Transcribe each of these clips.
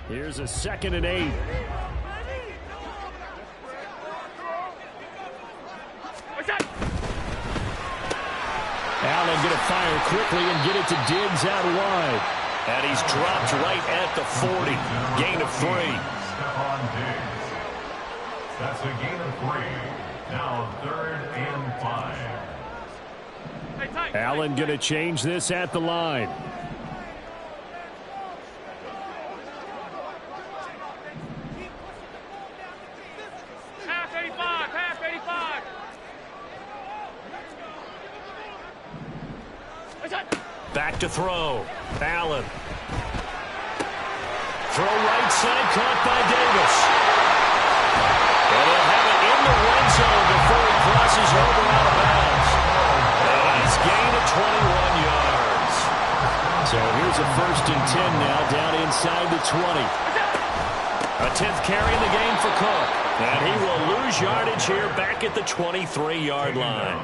Here's a 2nd and 8. Allen going to fire quickly and get it to Diggs out wide. And he's dropped right at the 40. Gain of 3. That's a gain of 3. Now 3rd and 5. Allen going to change this at the line. Back to throw. Allen. Throw right side, caught by Davis. And they'll have it in the red zone before he crosses over out of bounds. A nice gain of 21 yards. So here's a 1st and 10 now, down inside the 20. A 10th carry in the game for Cook. And he will lose yardage here back at the 23-yard line.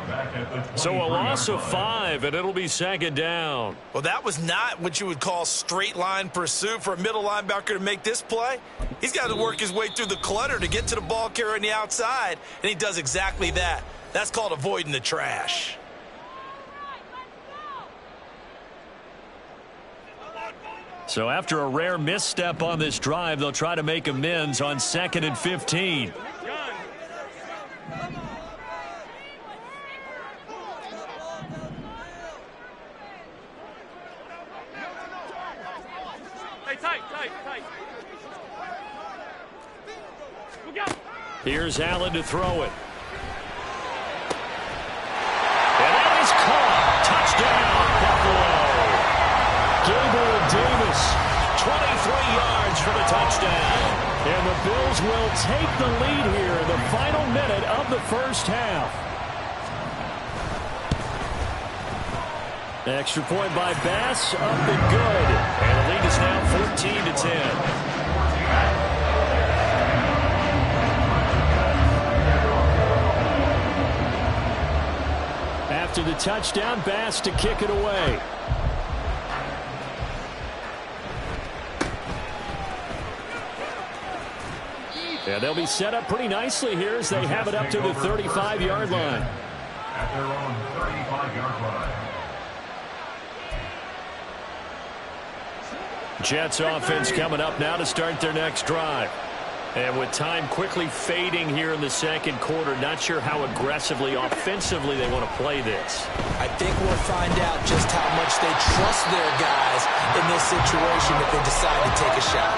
So a loss of 5, and it'll be 2nd down. Well, that was not what you would call straight line pursuit for a middle linebacker to make this play. He's got to work his way through the clutter to get to the ball carrier on the outside, and he does exactly that. That's called avoiding the trash. So after a rare misstep on this drive, they'll try to make amends on 2nd and 15. Here's Allen to throw it. And that is caught. Touchdown, Buffalo. Gabriel Davis, 23 yards for the touchdown. And the Bills will take the lead here in the final minute of the 1st half. Extra point by Bass, up and good. And the lead is now 14-10. After the touchdown, Bass to kick it away. Yeah, they'll be set up pretty nicely here as they have it up to the 35-yard line. At their own 35-yard line. Jets offense coming up now to start their next drive. And with time quickly fading here in the 2nd quarter, not sure how aggressively, offensively they want to play this. I think we'll find out just how much they trust their guys in this situation if they decide to take a shot.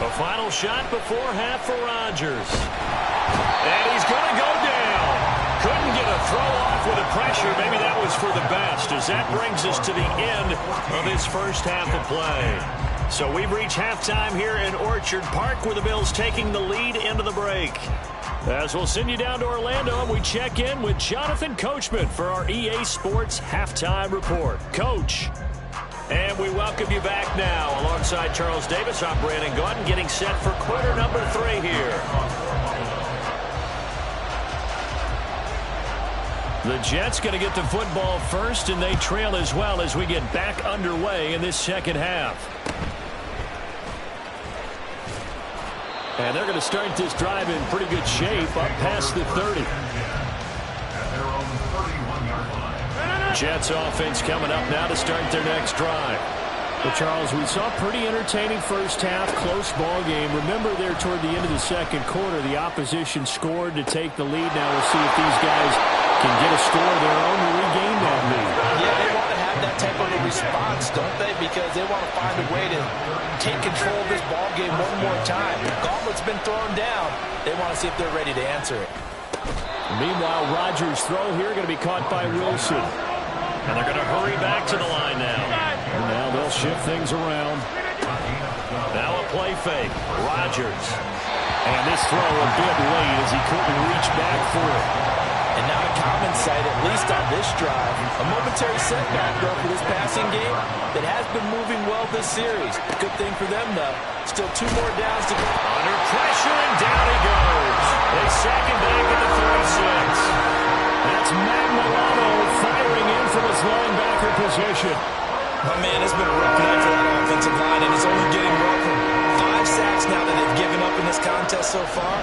A final shot before half for Rodgers. And he's going to go down. Couldn't get a throw off with the pressure. Maybe that was for the best, as that brings us to the end of this 1st half of play. So we've reached halftime here in Orchard Park, with the Bills taking the lead into the break. As we'll send you down to Orlando, we check in with Jonathan Coachman for our EA Sports Halftime Report. Coach. And we welcome you back now. Alongside Charles Davis, I'm Brandon Gordon, getting set for quarter number 3 here. The Jets going to get the football first, and they trail as well as we get back underway in this 2nd half. And they're going to start this drive in pretty good shape, up past the 30. Jets offense coming up now to start their next drive. Well, Charles, we saw a pretty entertaining 1st half, close ball game. Remember there toward the end of the 2nd quarter, the opposition scored to take the lead. Now we'll see if these guys can get a score of their own to regain that lead. Yeah, they want to have that type of a response, don't they? Because they want to find a way to take control of this ball game one more time. The gauntlet's been thrown down. They want to see if they're ready to answer it. Meanwhile, Rodgers' throw here going to be caught by Wilson. And they're going to hurry back to the line now. And now they'll shift things around. Now a play fake. Rodgers. And this throw a bit late as he couldn't reach back for it. And not a common sight, at least on this drive. A momentary setback, though, for this passing game that has been moving well this series. Good thing for them, though. Still 2 more downs to go. Under pressure, and down he goes. They sack him back at the 36. That's Matt Milano firing in from his linebacker position. Oh, man, it's been a rough night for that offensive line, and it's only getting rougher. 5 sacks now that they've given up in this contest so far.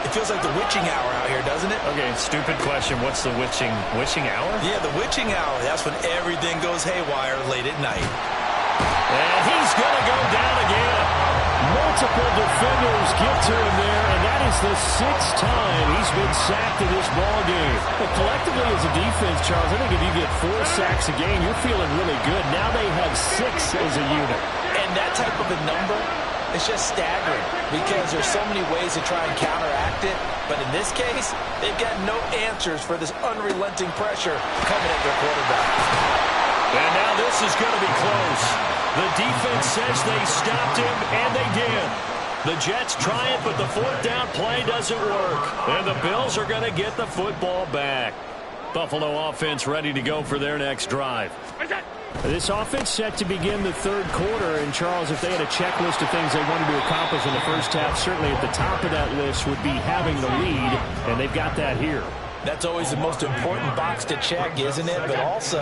It feels like the witching hour out here, doesn't it? Okay, stupid question. What's the witching hour? Yeah, the witching hour. That's when everything goes haywire late at night. And he's going to go down again. Multiple defenders get to him there, and that is the 6th time he's been sacked in this ball game. But collectively as a defense, Charles, I think if you get 4 sacks a game, you're feeling really good. Now they have 6 as a unit. And that type of a number, it's just staggering because there's so many ways to try and counteract it. But in this case, they've got no answers for this unrelenting pressure coming at their quarterback. And now this is going to be close. The defense says they stopped him, and they did. The Jets try it, but the 4th down play doesn't work. And the Bills are going to get the football back. Buffalo offense ready to go for their next drive. This offense set to begin the 3rd quarter, and Charles, if they had a checklist of things they wanted to accomplish in the first half, certainly at the top of that list would be having the lead, and they've got that here. That's always the most important box to check, isn't it? But also,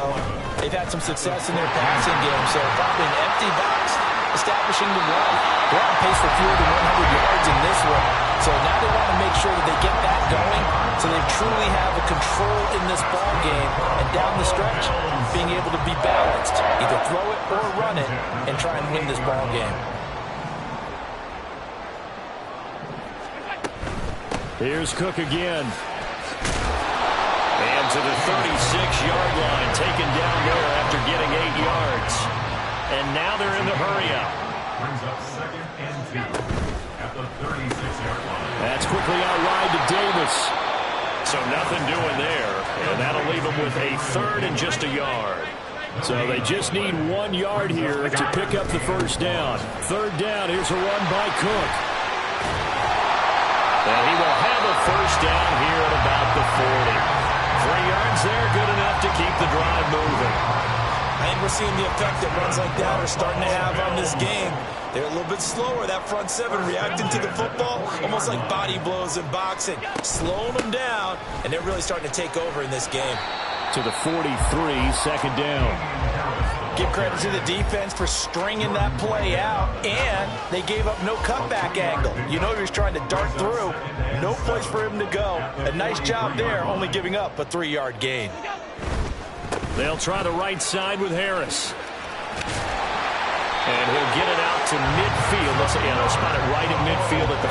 they've had some success in their passing game, so probably an empty box establishing the run. They're on pace for fewer than 100 yards in this one, so now they want to make sure that they get that going so they truly have a control in this ball game, and down the stretch, being able to be balanced, either throw it or run it, and try and win this ball game. Here's Cook again. And to the 36-yard line, taken down there after getting 8 yards. And now they're in the hurry-up. Brings up 2nd and 2 at the 36-yard line. That's quickly out wide to Davis. So nothing doing there, and that'll leave them with a 3rd and just a yard. So they just need 1 yard here to pick up the 1st down. 3rd down, here's a run by Cook. And he will have a 1st down here at about the 40. 3 yards there, good enough to keep the drive moving. I think we're seeing the effect that runs like that are starting to have on this game. They're a little bit slower, that front 7 reacting to the football, almost like body blows in boxing, slowing them down, and they're really starting to take over in this game. To the 43, 2nd down. Give credit to the defense for stringing that play out, and they gave up no cutback angle. You know he was trying to dart through. No place for him to go. A nice job there, only giving up a 3-yard gain. They'll try the right side with Harris. And he'll get it out to midfield. They'll spot it right in midfield at the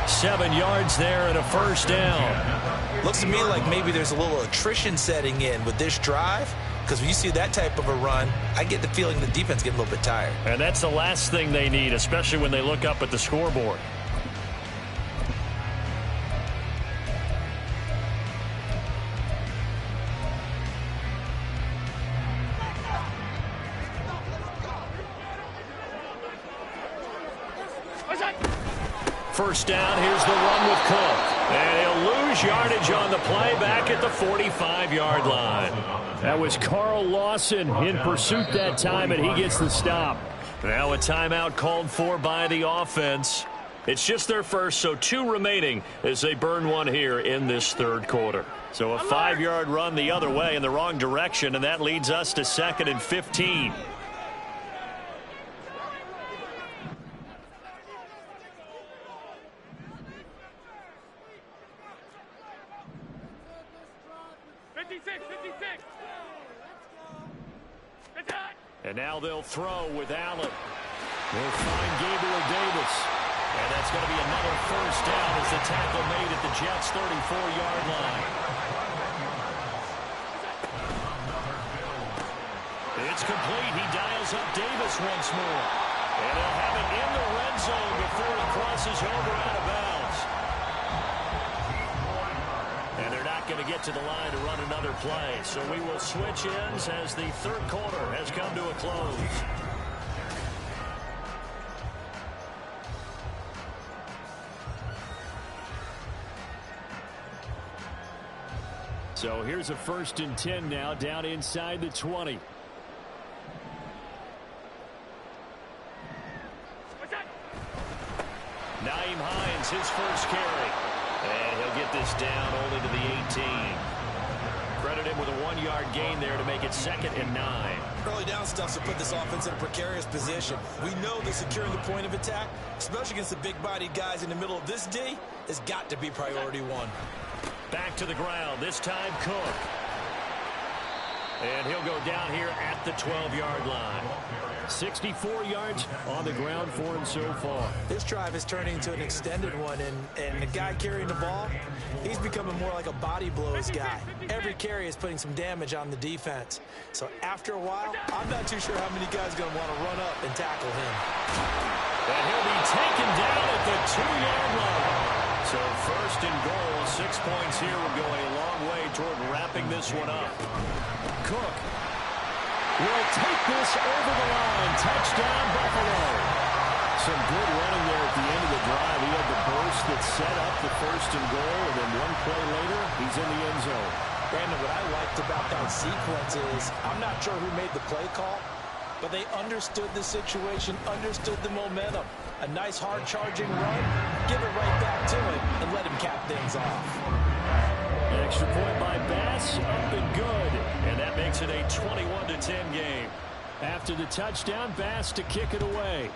50. 7 yards there and a 1st down. Looks to me like maybe there's a little attrition setting in with this drive. Because when you see that type of a run, I get the feeling the defense getting a little bit tired. And that's the last thing they need, especially when they look up at the scoreboard. First down, here's the run with Cook. And he'll lose yardage on the play back at the 45-yard line. That was Carl Lawson in pursuit that time, and he gets the stop. Now a timeout called for by the offense. It's just their first, so 2 remaining as they burn one here in this 3rd quarter. So a 5-yard run the other way in the wrong direction, and that leads us to 2nd and 15. And now they'll throw with Allen. They'll find Gabriel Davis. And that's going to be another 1st down as the tackle made at the Jets' 34-yard line. It's complete. He dials up Davis once more. And he'll have it in the red zone before he crosses over out of bounds. And they're not going to get to the line to run another play. So we will switch ends as the 3rd quarter has come to a close. So here's a 1st and 10 now down inside the 20. Nyheim Hines, his first carry. And he'll get this down only to the 18. Credit him with a 1-yard gain there to make it 2nd and 9. Early down stuff to put this offense in a precarious position. We know that securing the point of attack, especially against the big-bodied guys in the middle of this D, has got to be priority one. Back to the ground, this time Cook. And he'll go down here at the 12-yard line. 64 yards on the ground for him so far. This drive is turning into an extended one, and the guy carrying the ball, he's becoming more like a body blows guy. Every carry is putting some damage on the defense. So after a while, I'm not too sure how many guys are going to want to run up and tackle him. And he'll be taken down at the 2-yard line. So 1st and goal, 6 points here will go a long way toward wrapping this one up. Cook will take this over the line. Touchdown, Buffalo. Some good running there at the end of the drive. He had the burst that set up the 1st and goal, and then one play later, he's in the end zone. Brandon, what I liked about that sequence is I'm not sure who made the play call, but they understood the situation, understood the momentum. A nice hard-charging run, give it right back to him, and let him cap things off. An extra point by Bass, up and good. And that makes it a 21-10 game. After the touchdown, Bass to kick it away.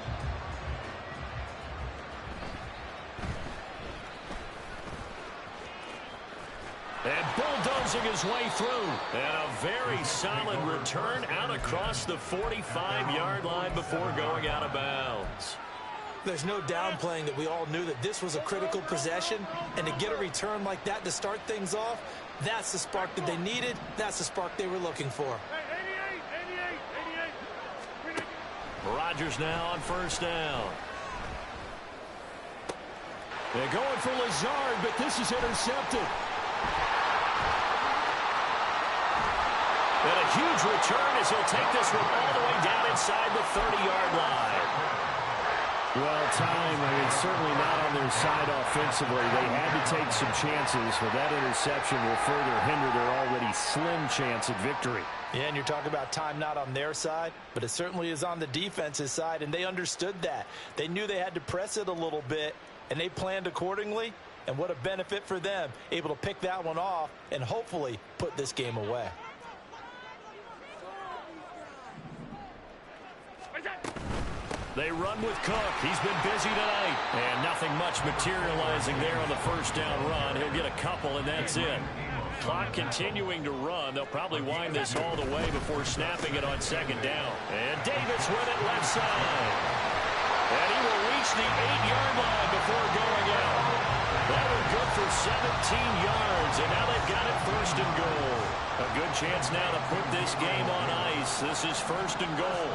And bulldozing his way through. And a very solid return out across the 45-yard line before going out of bounds. There's no downplaying that we all knew that this was a critical possession, and to get a return like that to start things off, that's the spark that they needed. That's the spark they were looking for. Rodgers now on 1st down. They're going for Lazard, but this is intercepted. And a huge return as he'll take this one all the way down inside the 30-yard line. Well, time, certainly not on their side offensively. They had to take some chances, but that interception will further hinder their already slim chance at victory. Yeah, and you're talking about time not on their side, but it certainly is on the defense's side, and they understood that. They knew they had to press it a little bit, and they planned accordingly, and what a benefit for them, able to pick that one off and hopefully put this game away. They run with Cook. He's been busy tonight. And nothing much materializing there on the 1st down run. He'll get a couple, and that's it. Clock continuing to run. They'll probably wind this all the way before snapping it on 2nd down. And Davis with it left side. And he will reach the 8-yard line before going out. That was good for 17 yards, and now they've got it 1st and goal. A good chance now to put this game on ice. This is 1st and goal.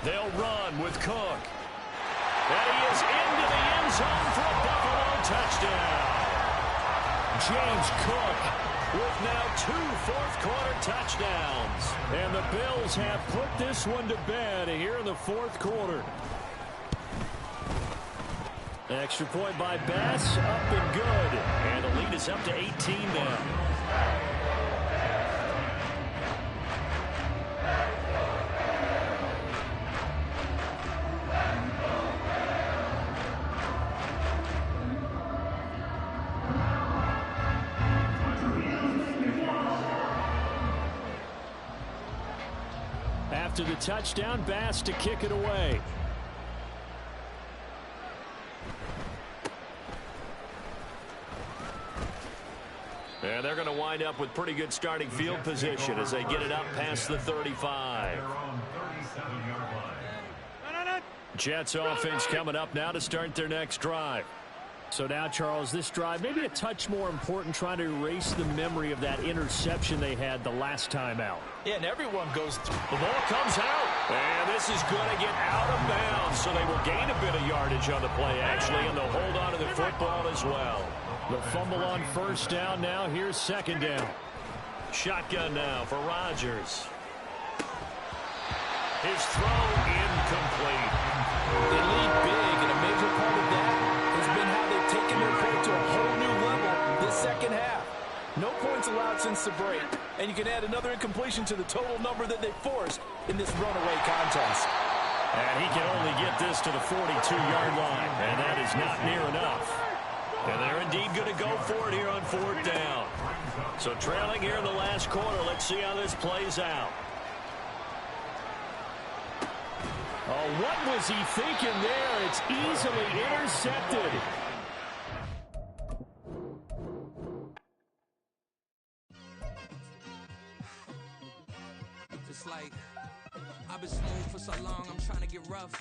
They'll run with Cook. And he is into the end zone for a Buffalo touchdown. James Cook with now 2 fourth-quarter touchdowns. And the Bills have put this one to bed here in the 4th quarter. An extra point by Bass, up and good. And the lead is up to 18 now. After the touchdown, Bass to kick it away. And they're going to wind up with pretty good starting field position as they get it up past the 35. Jets offense coming up now to start their next drive. So now, Charles, this drive maybe a touch more important, trying to erase the memory of that interception they had the last time out. Yeah, and everyone goes through. The ball comes out, and this is going to get out of bounds, so they will gain a bit of yardage on the play, actually, and they'll hold on to the football as well. The fumble on 1st down now. Here's 2nd down. Shotgun now for Rodgers. His throw incomplete. They lead big, and a major part of that has been how they've taken their play to a whole new level this 2nd half. No points allowed since the break, and you can add another incompletion to the total number that they forced in this runaway contest. And he can only get this to the 42-yard line, and that is not near enough. And they're indeed going to go for it here on 4th down. So trailing here in the last quarter. Let's see how this plays out. Oh, what was he thinking there? It's easily intercepted. It's like I've been smooth for so long, I'm trying to get rough.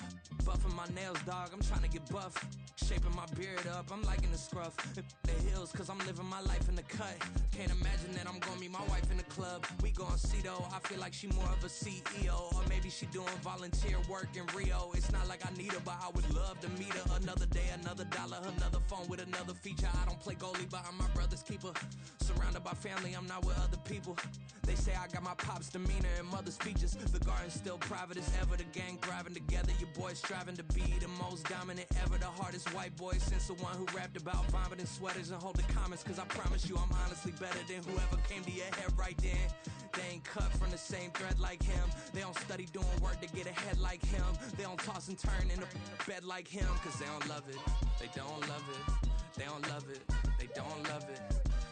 Buffing my nails, dog, I'm trying to get buff. Shaping my beard up, I'm liking the scruff. The hills, cause I'm living my life in the cut. Can't imagine that I'm gonna meet my wife in the club. We gon' see though, I feel like she more of a CEO. Or maybe she doing volunteer work in Rio. It's not like I need her, but I would love to meet her. Another day, another dollar, another phone with another feature. I don't play goalie, but I'm my brother's keeper. Surrounded by family, I'm not with other people. They say I got my pop's demeanor and mother's features. The garden's still private as ever. The gang thriving together. Your boys striving to be the most dominant ever. The hardest white boy since the one who rapped about vomiting sweaters and hold the comments. Cause I promise you I'm honestly better than whoever came to your head right then. They ain't cut from the same thread like him. They don't study doing work to get ahead like him. They don't toss and turn in the bed like him. Cause they don't love it. They don't love it. They don't love it. They don't love it.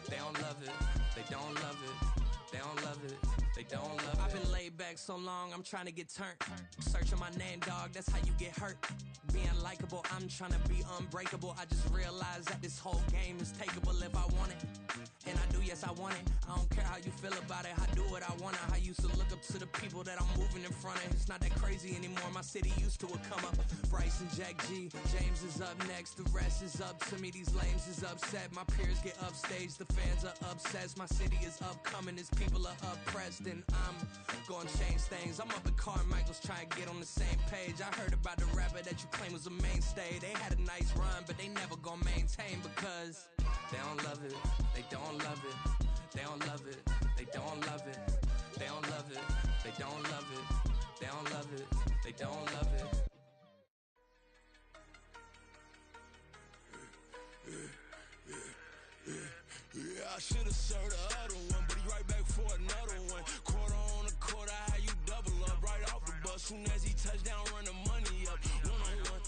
They don't love it. They don't love it. They don't love it. They don't love it. I've been laid back so long, I'm trying to get turned. Searching my name, dog, that's how you get hurt. Being likable, I'm trying to be unbreakable. I just realized that this whole game is takeable if I want it. And I do, yes, I want it. I don't care how you feel about it. I do what I want. I used to look up to the people that I'm moving in front of. It's not that crazy anymore. My city used to a come up. Bryce and Jack G. James is up next. The rest is up to me. These lames is upset. My peers get upstage. The fans are obsessed. My city is upcoming. His people are oppressed. And I'm gonna change things. I'm up at Carmichael's trying to get on the same page. I heard about the rapper that you claim was a mainstay. They had a nice run, but they never gonna maintain because they don't love it. They don't love it. They don't love it. They don't love it. They don't love it. They don't love it. They don't love it. They don't love it. Yeah, I should've served the other one, but he right back for another one. Quarter on a quarter, how you double up right off the bus. Soon as he touch down, run the money up. One-on-one.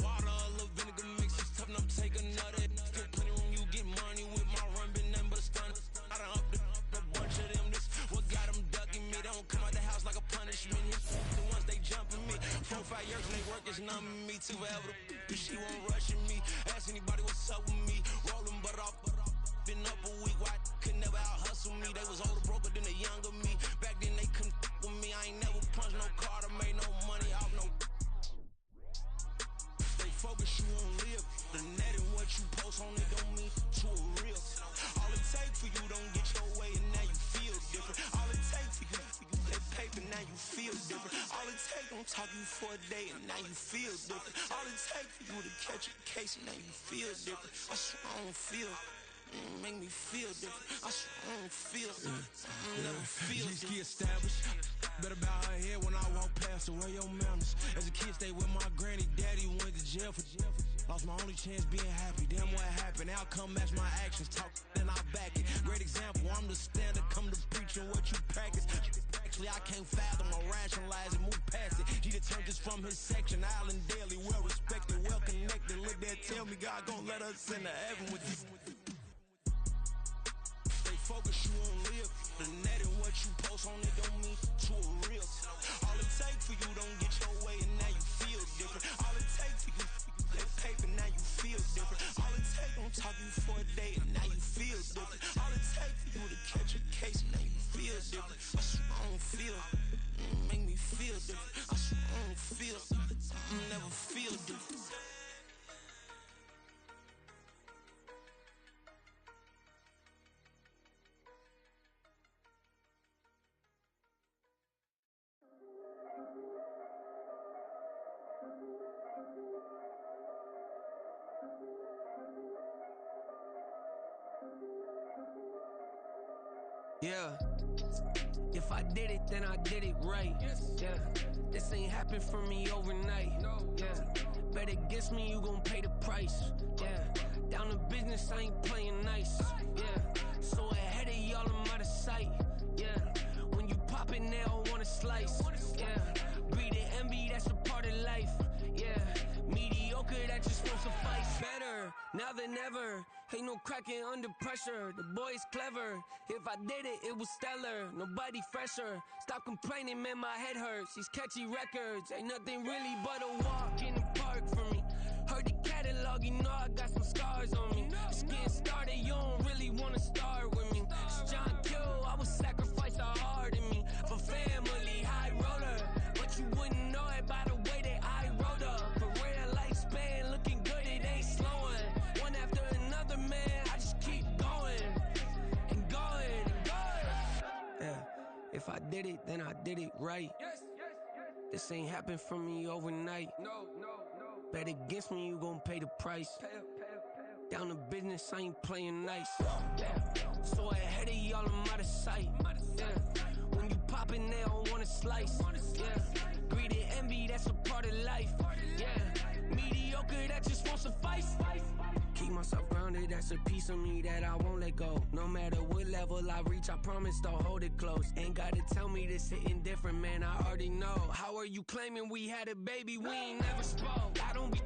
Water, a little vinegar mix, it's tough enough, take another. Get plenty room, you get money with my run, been nothing but a stun. I done up a bunch of them, this what got them ducking me. They don't come out the house like a punishment. The ones they jumping me. 4 or 5 years and they work is numbing me. Too forever, she won't rushing me. Ask anybody what's up with me. Rolling but off. Been up a week, why could never out hustle me? They was older, broker than the younger me. Back then they couldn't with me. I ain't never punched no card or made no money off no. They focus, you won't live. The net and what you post on it don't mean to a real. All it take for you don't get your way and now you feel different. All it take for you that paper, now you feel different. All it take don't talk you for a day and now you feel different. All it take for you to catch a case and now you feel different. I swear I don't feel. Make me feel different. I swear I don't feel. Never feel different. Established. Better bow her head when I walk past her. Where your manners? As a kid, stay with my granny. Daddy went to jail for. Lost my only chance being happy. Damn, what happened? Outcome match my actions. Talk and I back it. Great example. I'm the standard. Come to preaching what you practice. Actually, I can't fathom or rationalize it. Move past it. He determined just from his section. Island daily, well respected, well connected. Look there, tell me God gon' let us into heaven with this. Focus, you won't live. The net and what you post on it don't mean to a real. All it take for you don't get your way and now you feel different. All it take for you that paper, now you feel different. All it take don't talk you for a day and now you feel different. All it take for you to catch a case and now you feel different. I swear I don't feel. Make me feel different. I swear I don't feel. Never feel different. Yeah, if I did it, then I did it right. Yeah, this ain't happened for me overnight. Yeah, bet against me, you gon' pay the price. Yeah, down to business, I ain't playing nice. Yeah, so ahead of y'all, I'm out of sight. Yeah, when you pop it, they don't wanna slice. Yeah, greed and envy, that's a part of life. Yeah, mediocre, that just won't suffice. Better now than ever. Ain't no cracking under pressure. The boy's clever. If I did it, it was stellar. Nobody fresher. Stop complaining, man, my head hurts. These catchy records ain't nothing really but a walk in the park for me. Heard the catalog, you know I got some scars on me. Just getting started, you don't really wanna start with me. It's John Q, I would sacrifice a heart in me for family, high roller. But you wouldn't know it by the way that I wrote up. Career lifespan looking good, it ain't slowing. One after another, man, I just keep going and going and going. Yeah, if I did it, then I did it right. This ain't happened for me overnight. Bet against me, you gon' pay the price. Down to business, I ain't playing nice. So ahead of y'all, I'm out of sight. When you poppin', they don't wanna slice. Greed and envy, that's a part of life. Mediocre, that just won't suffice. Keep myself grounded, that's a piece of me that I won't let go. No matter what level I reach, I promise to hold it close. Ain't gotta tell me this hitting different, man, I already know. How are you claiming we had a baby, we ain't never spoke? I don't be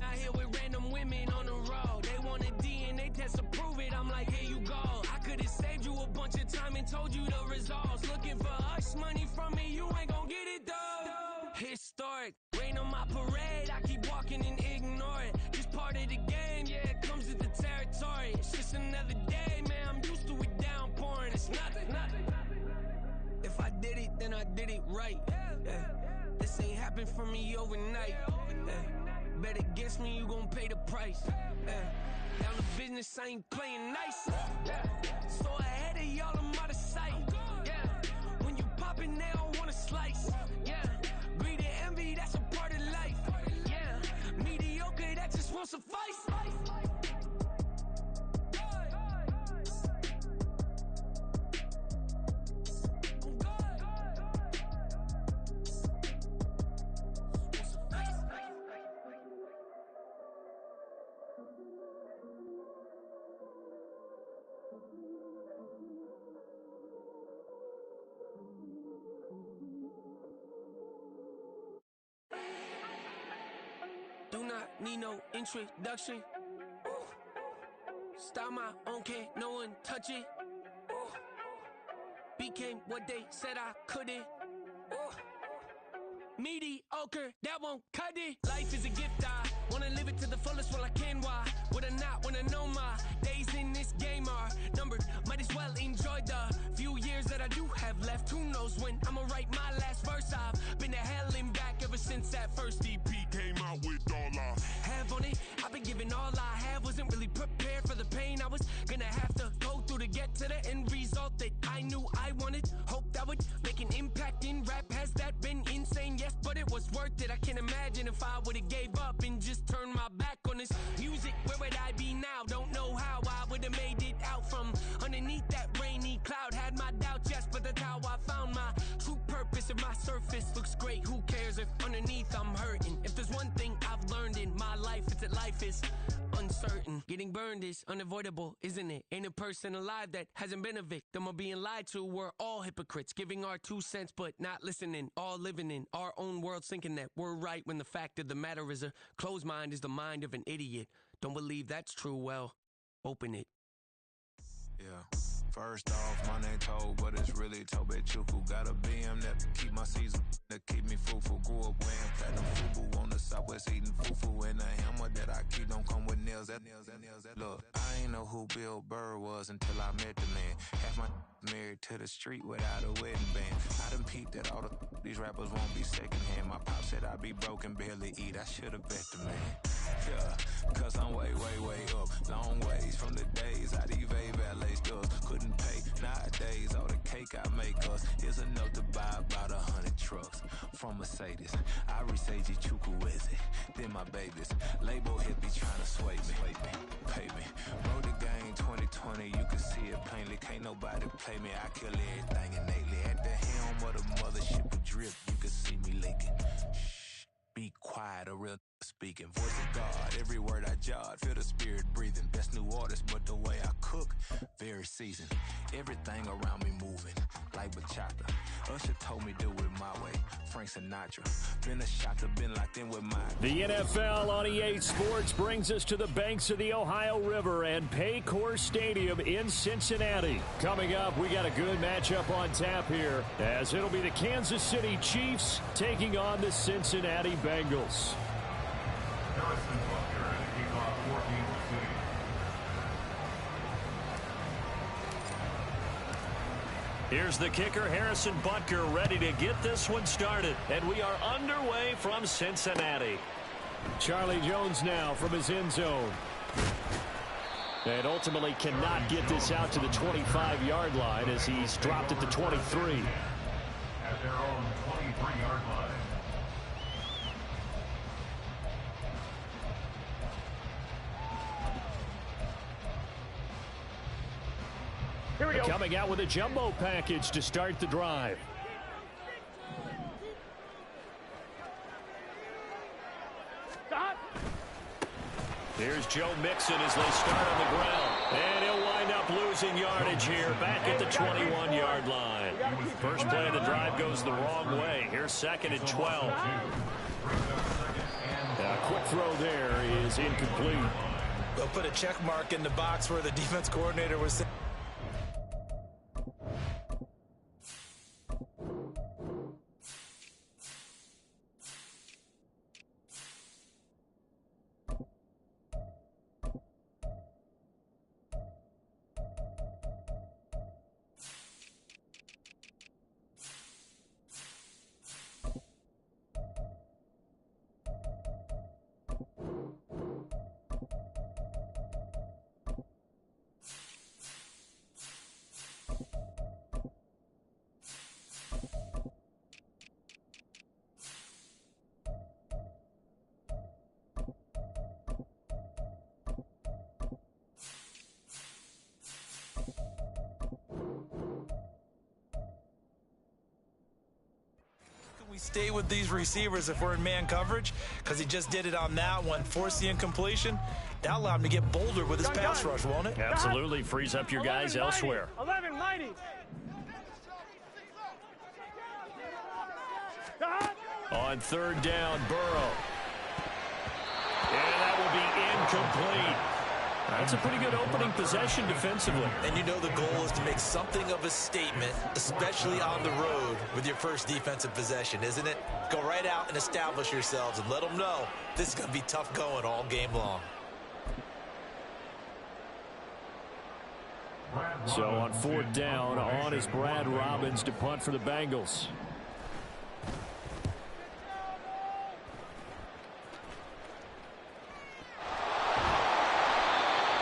out here with random women on the road. They want a DNA test to prove it, I'm like, here you go. I could've saved you a bunch of time and told you the results. Looking for hush money from me, you ain't gon' get it though. Historic, rain on my parade, I keep walking and ignore it. Just part of the game, yeah, it comes with the territory. It's just another day, man, I'm used to it downpouring. It's nothing. If I did it, then I did it right. This ain't happened for me overnight. Bet against me, you gon' pay the price. Down to business, I ain't playing nice. So ahead of y'all, I'm out of sight. When you poppin', they don't wanna slice. Greed and envy, that's a part of life. Mediocre, that just won't suffice. Do not need no introduction. Start my own, can't no one touch it. Became what they said I couldn't. Mediocre, that won't cut it. Life is a gift, I wanna live it to the fullest while I can. Why would I not wanna know my days in this game are numbered? Might as well enjoy the few years that I do have left. Who knows when I'ma write my last verse? I've been to hell and back ever since that first EP came out with all I have on it. I've been giving all I have, wasn't really prepared for the pain I was gonna have to go through to get to the end result that I knew I wanted. Hope that would make an impact in rap. Has that been insane? Yes, but it was worth it. I can't imagine if I would've gave up and just turned my back on this music. Where would I be now? Don't know how I would've made it out from underneath that rainy cloud. Had my doubts, yes, but that's how I found my true purpose. If my surface looks great, who cares if underneath I'm hurting? If there's one thing I've learned in my life, it's that life is uncertain. Getting burned is unavoidable, isn't it? Ain't a person alive that hasn't been a victim of being lied to. We're all hypocrites, giving our 2 cents but not listening. All living in our own world, thinking that we're right when the fact of the matter is a closed mind is the mind of an idiot. Don't believe that's true, well, open it. Yeah. First off, my name Toad, but it's really Tobe Chuku. Got a BM that keep my season, that keep me fruitful. Grew up wearing platinum fubu on the southwest eating fufu. And the hammer that I keep don't come with nails. Look, I ain't know who Bill Burr was until I met the man. Half my married to the street without a wedding band. I done peeped that all these rappers won't be secondhand. My pop said I'd be broken, barely eat. I should've bet the man. Yeah, cause I'm way up. Long ways from the days I evade valet stores. Couldn't pay nowadays. All the cake I make us is enough to buy about 100 trucks. From Mercedes, I resage Chukwueze. Then my babies, label hippie trying to sway me. Pay me. Wrote the game 2020, you can see it plainly. Can't nobody play me. I kill everything innately. At the helm of the mothership with drip, you can see me leaking. Shh, be quiet, a real speaking. Voice of God, God, every word I jot, feel the spirit breathing. Best new artist, but the way I cook, very seasoned. Everything around me moving, like bachata. Usher told me do it my way, Frank Sinatra. Been a shotter, been locked in with my... The NFL on EA Sports brings us to the banks of the Ohio River and Paycor Stadium in Cincinnati. Coming up, we got a good matchup on tap here, as it'll be the Kansas City Chiefs taking on the Cincinnati Bengals. Harrison Butker at the kickoff for Kansas City. Here's the kicker, Harrison Butker, ready to get this one started. And we are underway from Cincinnati. Charlie Jones now from his end zone. And ultimately cannot get this out to the 25-yard line as he's dropped at the 23. At their own 23-yard line. Here we go. Coming out with a jumbo package to start the drive. Here's Joe Mixon as they start on the ground. And he'll wind up losing yardage here back at the 21-yard line. First play of the drive goes the wrong way. Here's 2nd and 12. A quick throw there is incomplete. They'll put a check mark in the box where the defense coordinator was saying. We stay with these receivers if we're in man coverage, because he just did it on that one, force the incompletion. That'll allow him to get bolder with his pass rush, won't it? Absolutely, frees up your guys elsewhere. 11-90. On 3rd down, Burrow. And that will be incomplete. That's a pretty good opening possession defensively. And you know the goal is to make something of a statement, especially on the road with your first defensive possession, isn't it? Go right out and establish yourselves and let them know this is going to be tough going all game long. So on 4th down, on is Brad Robbins to punt for the Bengals.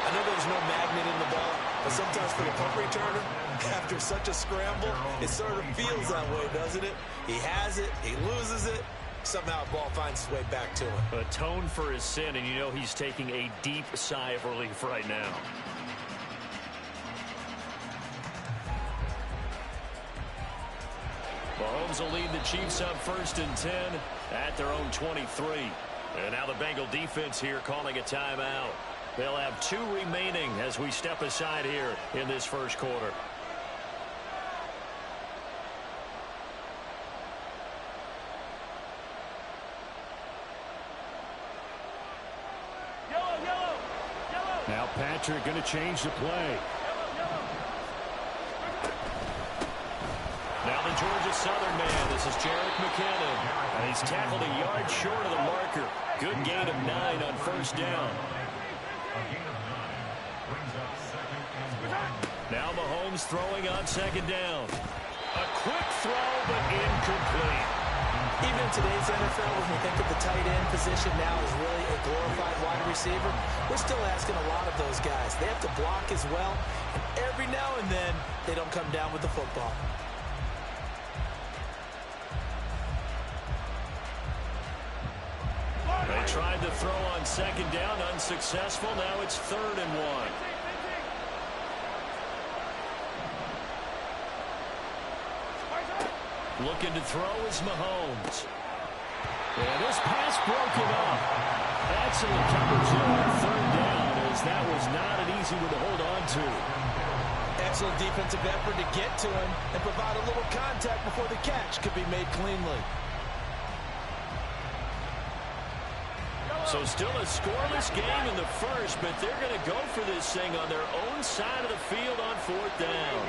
I know there's no magnet in the ball, but sometimes for the punt returner, after such a scramble, it sort of feels that way, doesn't it? He has it, he loses it, somehow the ball finds its way back to him. Atone for his sin, and you know he's taking a deep sigh of relief right now. Mahomes will lead the Chiefs up 1st and 10 at their own 23. And now the Bengal defense here calling a timeout. They'll have 2 remaining as we step aside here in this first quarter. Now Patrick going to change the play. Now the Georgia Southern man. This is Jerick McKinnon. And he's tackled a yard short of the marker. Good gain of 9 on 1st down. Now Mahomes throwing on 2nd down. A quick throw, but incomplete. Even in today's NFL, when we think of the tight end position now as really a glorified wide receiver, we're still asking a lot of those guys. They have to block as well, and every now and then, they don't come down with the football. They tried to throw on 2nd down, unsuccessful. Now it's 3rd and 1. Looking to throw is Mahomes. And this pass broken up. Excellent coverage there on third down, as that was not an easy one to hold on to. Excellent defensive effort to get to him and provide a little contact before the catch could be made cleanly. So still a scoreless game in the first, but they're going to go for this thing on their own side of the field on fourth down.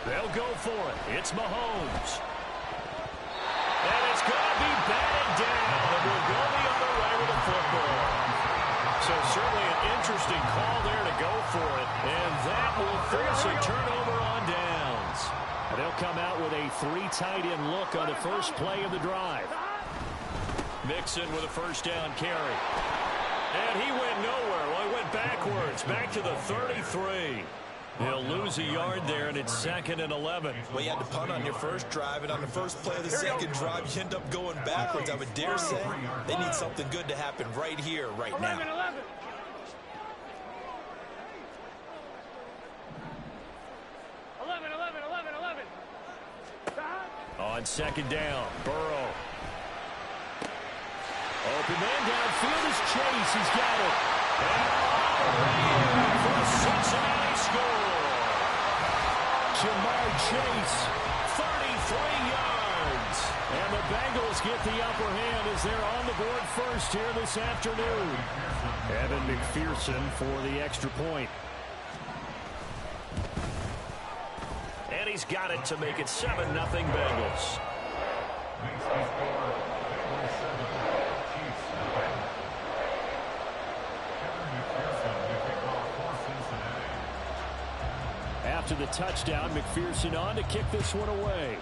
They'll go for it. It's Mahomes. And it's going to be batted down, and we'll go the other way with the football. So certainly an interesting call there to go for it, and that will force a turnover on downs. And they'll come out with a 3 tight end look on the first play of the drive. Mixon with a first down carry. And he went nowhere. Well, he went backwards, back to the 33. He'll lose a yard there, and it's 2nd and 11. Well, you had to punt on your first drive, and on the first play of the second drive, you end up going backwards. I would dare say they need something good to happen right here, right now. 11. On second down, Burrow. Open man downfield is Chase. He's got it. And for a Cincinnati score. Jamar Chase, 33 yards. And the Bengals get the upper hand as they're on the board first here this afternoon. Evan McPherson for the extra point. And he's got it to make it 7-0 Bengals. After the touchdown, McPherson on to kick this one away.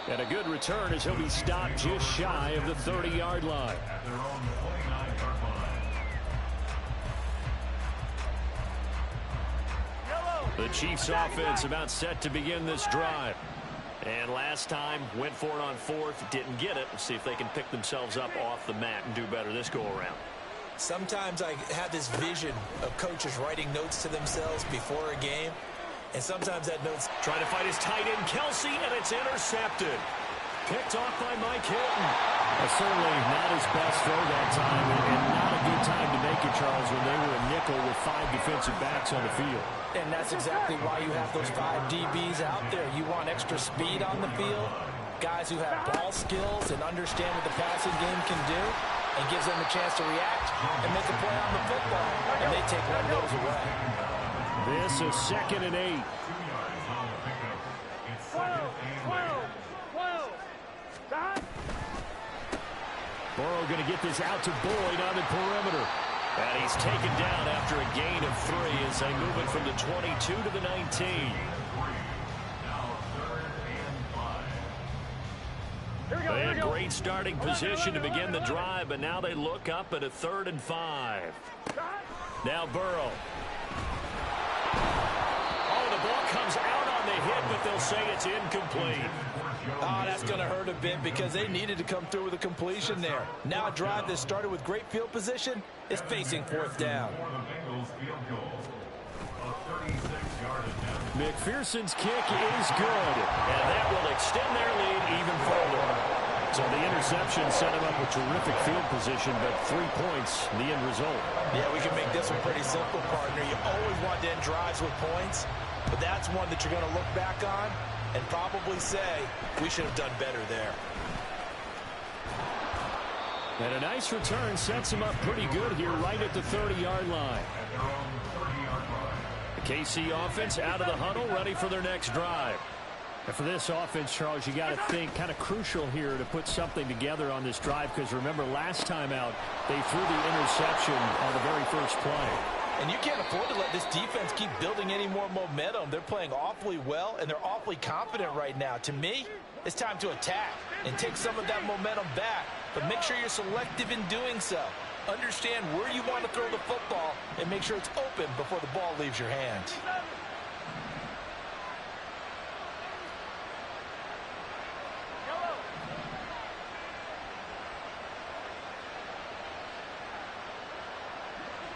And a good return as he'll be stopped just shy of the 30-yard line. The Chiefs offense about set to begin this drive. And last time, went for it on fourth, didn't get it. Let's see if they can pick themselves up off the mat and do better this go-around. Sometimes I have this vision of coaches writing notes to themselves before a game, and sometimes that note's trying to fight his tight end, Kelsey, and it's intercepted. Picked off by Mike Hilton. Certainly not his best throw that time, and not a good time to make it, Charles, when they were a nickel with 5 defensive backs on the field. And that's exactly why you have those 5 DBs out there. You want extra speed on the field, guys who have ball skills and understand what the passing game can do, and gives them a chance to react and make a play on the football, and they take one of those away. This is 2nd and 8. Burrow going to get this out to Boyd on the perimeter. And he's taken down after a gain of 3 as they move it from the 22 to the 19. And great starting position to begin the drive, but now they look up at a 3rd and 5. Now Burrow. Oh, the ball comes out on the hit, but they'll say it's incomplete. Oh, that's going to hurt a bit because they needed to come through with a completion there. Now a drive that started with great field position is facing 4th down. McPherson's kick is good. And that will extend their lead even further. So the interception set him up with terrific field position, but 3 points, the end result. Yeah, we can make this one pretty simple, partner. You always want to end drives with points, but that's one that you're going to look back on and probably say, we should have done better there. And a nice return sets him up pretty good here right at the 30-yard line. The KC offense out of the huddle, ready for their next drive. And for this offense, Charles, you got to think kind of crucial here to put something together on this drive, because remember last time out, they threw the interception on the very first play. And you can't afford to let this defense keep building any more momentum. They're playing awfully well, and they're awfully confident right now. To me, it's time to attack and take some of that momentum back, but make sure you're selective in doing so. Understand where you want to throw the football and make sure it's open before the ball leaves your hands.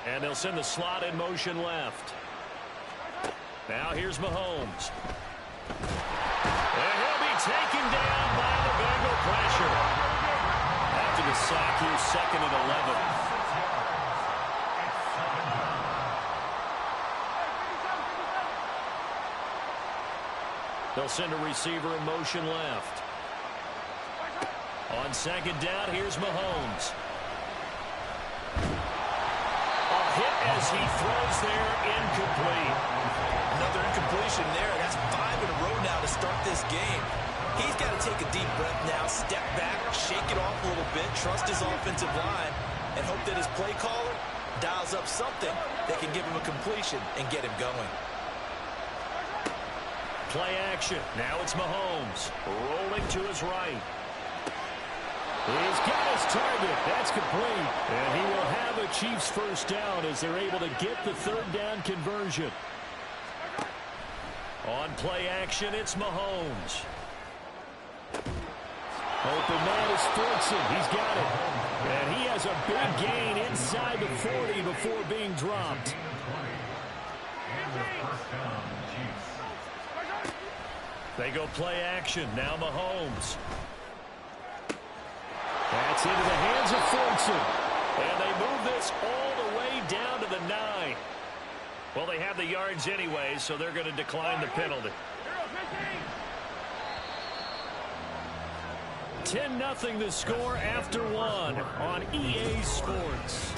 And they'll send the slot in motion left. Now here's Mahomes. And he'll be taken down by the Bengal pressure. After the sack, here's 2nd and 11. They'll send a receiver in motion left. On 2nd down, here's Mahomes. A hit as he throws there, incomplete. Another incompletion there. That's 5 in a row now to start this game. He's got to take a deep breath now, step back, shake it off a little bit, trust his offensive line, and hope that his play caller dials up something that can give him a completion and get him going. Play action. Now it's Mahomes. Rolling to his right. He's got his target. That's complete. And he will have a Chiefs first down as they're able to get the 3rd down conversion. On play action, it's Mahomes. Open man is Fortson. He's got it. And he has a big gain inside the 40 before being dropped. They go play action. Now Mahomes. That's into the hands of Fortson. And they move this all the way down to the 9. Well, they have the yards anyway, so they're going to decline the penalty. 10-0 the score after 1 on EA Sports.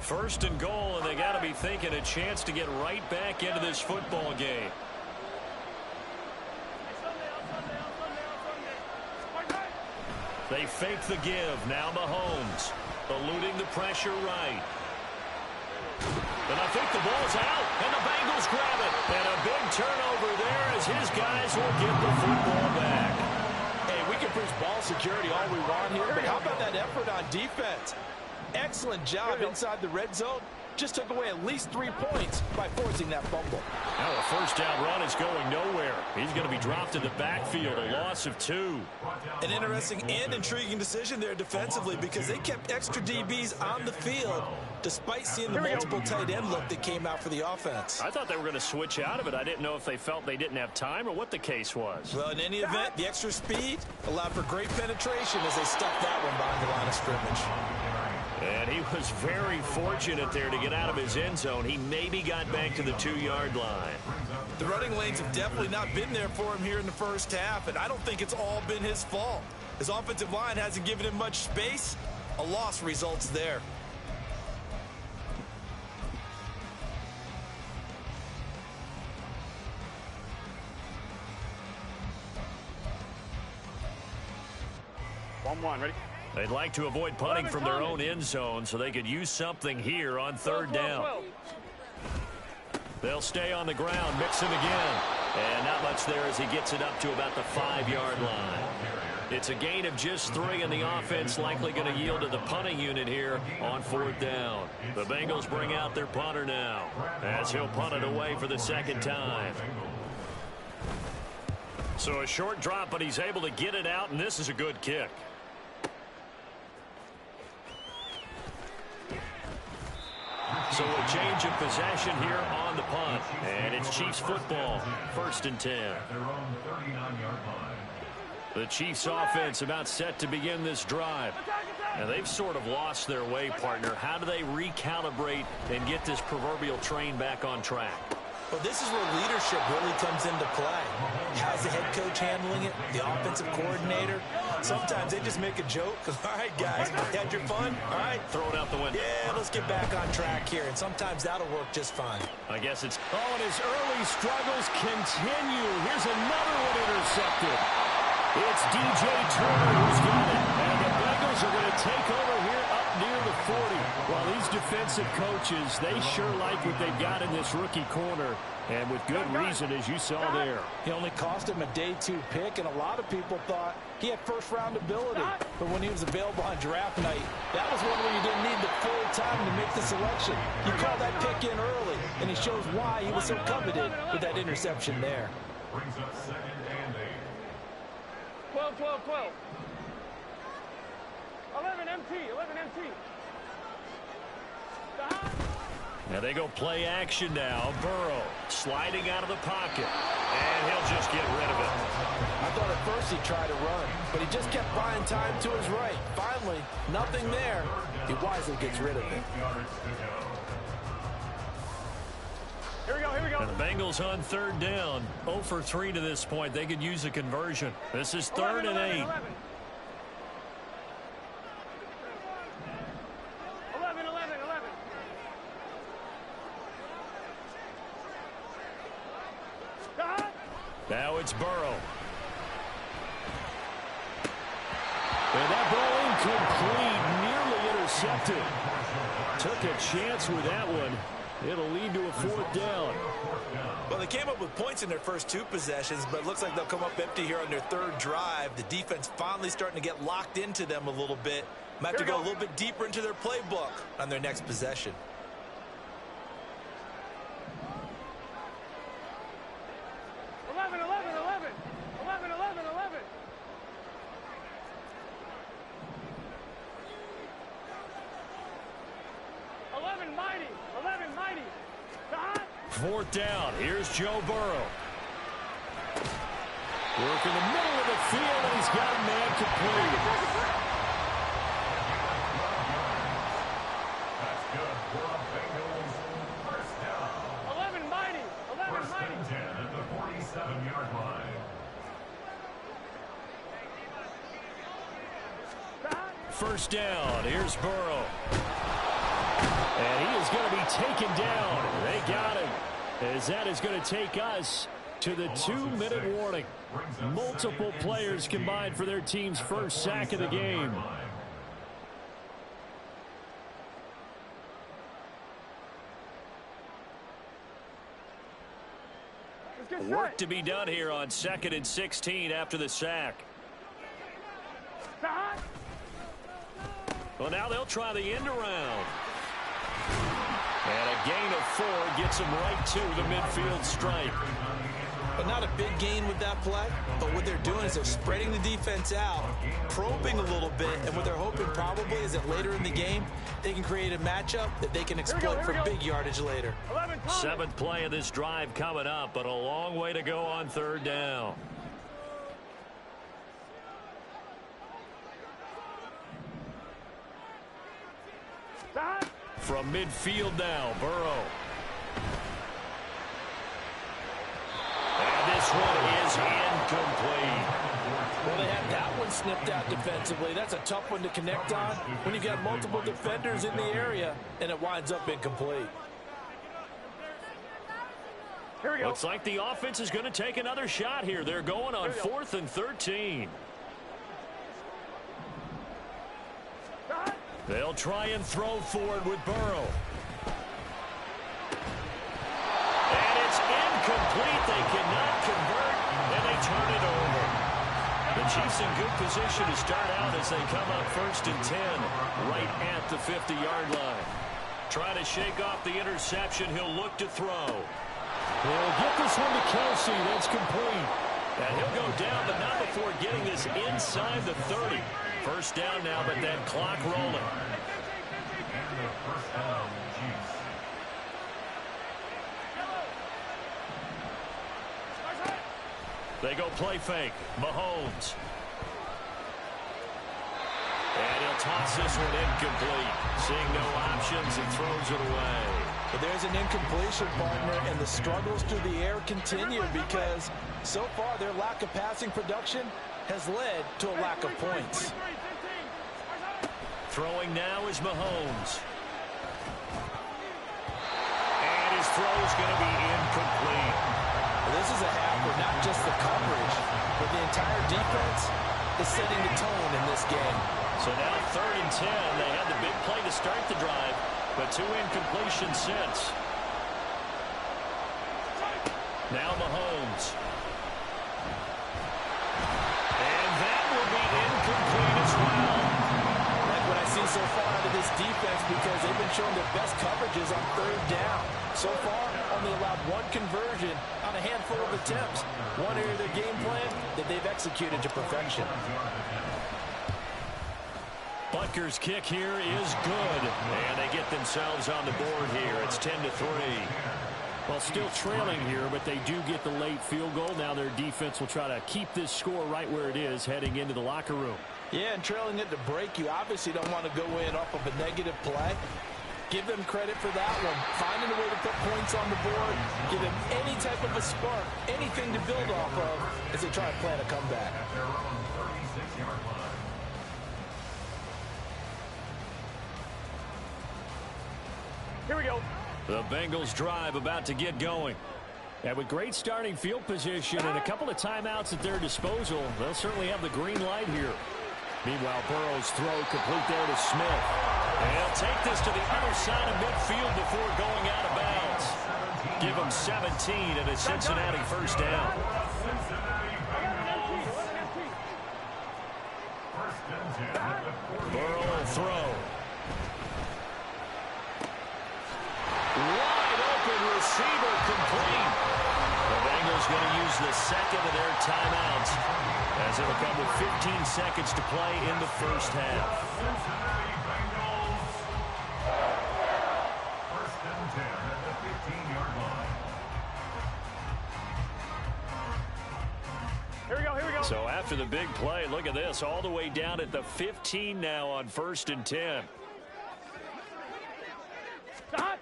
First and goal, and they got to be thinking a chance to get right back into this football game. They fake the give. Now Mahomes eluding the pressure right. And I think the ball's out, and the Bengals grab it. And a big turnover there as his guys will get the football back. Hey, we can preach ball security all we want here, but how about that effort on defense? Excellent job inside the red zone. Just took away at least 3 points by forcing that fumble. Now a first down run is going nowhere. He's going to be dropped in the backfield, a loss of 2. An interesting and intriguing decision there defensively because they kept extra DBs on the field despite seeing the multiple tight end look that came out for the offense. I thought they were going to switch out of it. I didn't know if they felt they didn't have time or what the case was. Well, in any event, the extra speed allowed for great penetration as they stuck that one behind the line of scrimmage. And he was very fortunate there to get out of his end zone. He maybe got back to the 2-yard line. The running lanes have definitely not been there for him here in the first half, and I don't think it's all been his fault. His offensive line hasn't given him much space. A loss results there. Ready? They'd like to avoid punting from their own end zone so they could use something here on 3rd down. They'll stay on the ground, mix him again. And not much there as he gets it up to about the 5-yard line. It's a gain of just 3, and the offense likely going to yield to the punting unit here on 4th down. The Bengals bring out their punter now as he'll punt it away for the 2nd time. So a short drop, but he's able to get it out, and this is a good kick. So a change of possession here on the punt. And it's Chiefs football, 1st and 10. The Chiefs offense about set to begin this drive. And they've sort of lost their way, partner. How do they recalibrate and get this proverbial train back on track? Well, this is where leadership really comes into play. How's the head coach handling it? The offensive coordinator? Sometimes they just make a joke. All right, guys, had your fun? All right. Throw it out the window. Yeah, let's get back on track here. And sometimes that'll work just fine. I guess it's... Oh, and his early struggles continue. Here's another one intercepted. It's DJ Turner who's got it. And the Bengals are going to take over here up near the 40. Well, these defensive coaches, they sure like what they've got in this rookie corner, and with good reason, as you saw there. He only cost him a day 2 pick, and a lot of people thought he had first-round ability. But when he was available on draft night, that was one where you didn't need the full time to make the selection. You called that pick in early, and he shows why he was so coveted with that interception there. Brings up 2nd and 8. 12, 12, 12. 11 MT, 11 MT. Now they go play action now. Burrow sliding out of the pocket. And he'll just get rid of it. I thought at first he tried to run, but he just kept buying time to his right. Finally, nothing there. He wisely gets rid of it. Here we go, here we go. And the Bengals on 3rd down. 0 for 3 to this point. They could use a conversion. This is 3rd and 8. 11, 11, 11. Now it's Burrow. And that ball incomplete, nearly intercepted. Took a chance with that one. It'll lead to a 4th down. Well, they came up with points in their first 2 possessions, but it looks like they'll come up empty here on their 3rd drive. The defense finally starting to get locked into them a little bit. Might have to go a little bit deeper into their playbook on their next possession. Mighty, 11 mighty. 4th down. Here's Joe Burrow. Work in the middle of the field, and he's got a man complete. That's good for a Bengals 1st down. 11 mighty, 11 1st mighty. and 10 at the 47-yard line. 1st down. Here's Burrow. And he is going to be taken down. They got him. As that is going to take us to the 2-minute warning. Multiple players combined for their team's first sack of the game. Work to be done here on 2nd and 16 after the sack. Well, now they'll try the end around. And a gain of 4 gets them right to the midfield stripe. But not a big gain with that play. But what they're doing is they're spreading the defense out, probing a little bit, and what they're hoping probably is that later in the game, they can create a matchup that they can exploit for big yardage later. 7th play of this drive coming up, but a long way to go on 3rd down. From midfield now, Burrow. And this one is incomplete. Well, they had that one snipped out defensively. That's a tough one to connect on when you've got multiple defenders in the area, and it winds up incomplete. Here we go. Looks like the offense is going to take another shot here. They're going on 4th and 13. They'll try and throw forward with Burrow. And it's incomplete. They cannot convert, and they turn it over. The Chiefs in good position to start out as they come up 1st and 10, right at the 50-yard line. Trying to shake off the interception. He'll look to throw. He'll get this one to Kelsey. That's complete. And he'll go down, but not before getting this inside the 30. 1st down now, but that clock rolling. And the 1st down, Chiefs. They go play fake. Mahomes. And he'll toss this one incomplete. Seeing no options and throws it away. But there's an incompletion, partner, and the struggles through the air continue because so far their lack of passing production has led to a lack of points. Throwing now is Mahomes. And his throw is going to be incomplete. Well, this is a half where not just the coverage, but the entire defense is setting the tone in this game. So now 3rd and 10. They had the big play to start the drive, but 2 incompletions since. Now Mahomes. And that will be incomplete as well. Like what I see so far out of this defense, because they've been showing their best coverages on 3rd down. So far, only allowed 1 conversion on a handful of attempts. One area of their game plan that they've executed to perfection. Butker's kick here is good, and they get themselves on the board here. It's 10-3. Well, still trailing here, but they do get the late field goal. Now their defense will try to keep this score right where it is heading into the locker room. Yeah, and trailing it to break, you obviously don't want to go in off of a negative play. Give them credit for that one. Finding a way to put points on the board, give them any type of a spark, anything to build off of as they try to plan a comeback. Here we go. The Bengals drive about to get going. And with great starting field position and a couple of timeouts at their disposal, they'll certainly have the green light here. Meanwhile, Burrow's throw complete there to Smith. And he'll take this to the other side of midfield before going out of bounds. Give him 17 and a Cincinnati first down. Burrow will throw. Wide open receiver complete. The Bengals going to use the second of their timeouts as it'll come with 15 seconds to play in the first half. First and 10 at the 15-yard line. Here we go, here we go. So after the big play, look at this, all the way down at the 15 now on 1st and 10. Stop.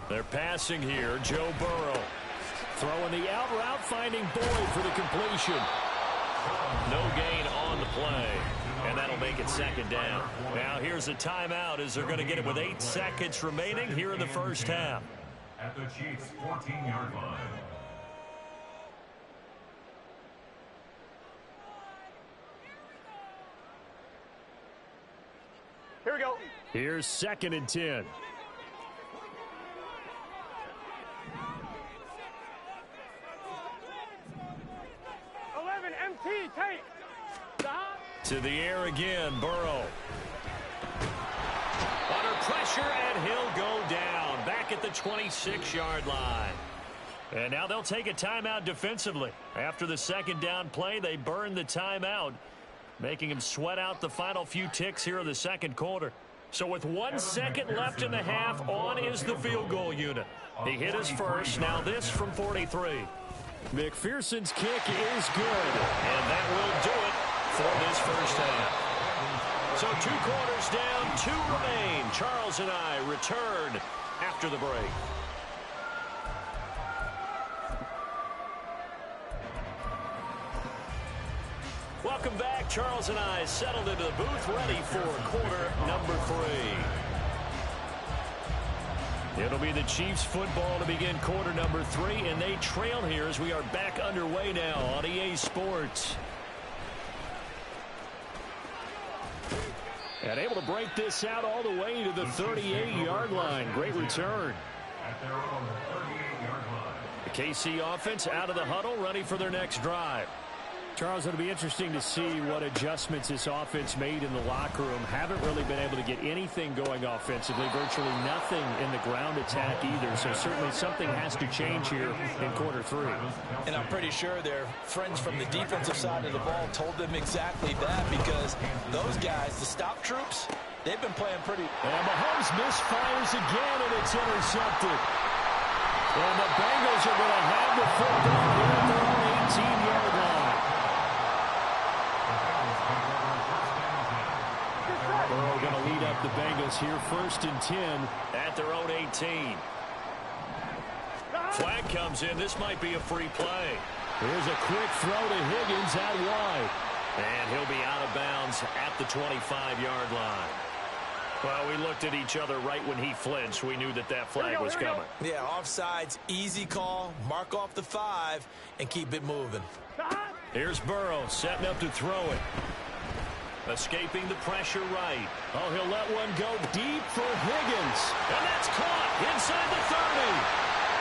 They're passing here, Joe Burrow. Throwing the out route, finding Boyd for the completion. No gain on the play, and that'll make it 2nd down. Now here's a timeout as they're going to get it with 8 seconds remaining here in the first half. At the Chiefs' 14-yard line. Here we go. Here's 2nd and 10. Take. Stop. To the air again, Burrow. Under pressure, and he'll go down. Back at the 26-yard line. And now they'll take a timeout defensively. After the 2nd down play, they burn the timeout, making him sweat out the final few ticks here in the 2nd quarter. So with 1 second left in the half, on is the field goal unit. He hit his first. Now this from 43. McPherson's kick is good, and that will do it for this first half. So 2 quarters down, 2 remain. Charles and I return after the break. Welcome back. Charles and I settled into the booth, ready for quarter number 3. It'll be the Chiefs football to begin quarter number 3, and they trail here as we are back underway now on EA Sports. And able to break this out all the way to the 38-yard line. Great return. At their own 38-yard line. The KC offense out of the huddle, ready for their next drive. Charles, it'll be interesting to see what adjustments this offense made in the locker room. Haven't really been able to get anything going offensively, virtually nothing in the ground attack either. So certainly something has to change here in quarter 3. And I'm pretty sure their friends from the defensive side of the ball told them exactly that, because those guys, the stop troops, they've been playing pretty. And Mahomes misfires again, and it's intercepted. And the Bengals are going to have the football here at their own 18-yard line. Burrow going to lead up the Bengals here, 1st and 10 at their own 18. Flag comes in. This might be a free play. Here's a quick throw to Higgins out wide. And he'll be out of bounds at the 25-yard line. Well, we looked at each other right when he flinched. We knew that that flag was coming. Yeah, offsides, easy call. Mark off the 5 and keep it moving. Here's Burrow setting up to throw it. Escaping the pressure right. Oh, he'll let one go deep for Higgins. And that's caught inside the 30.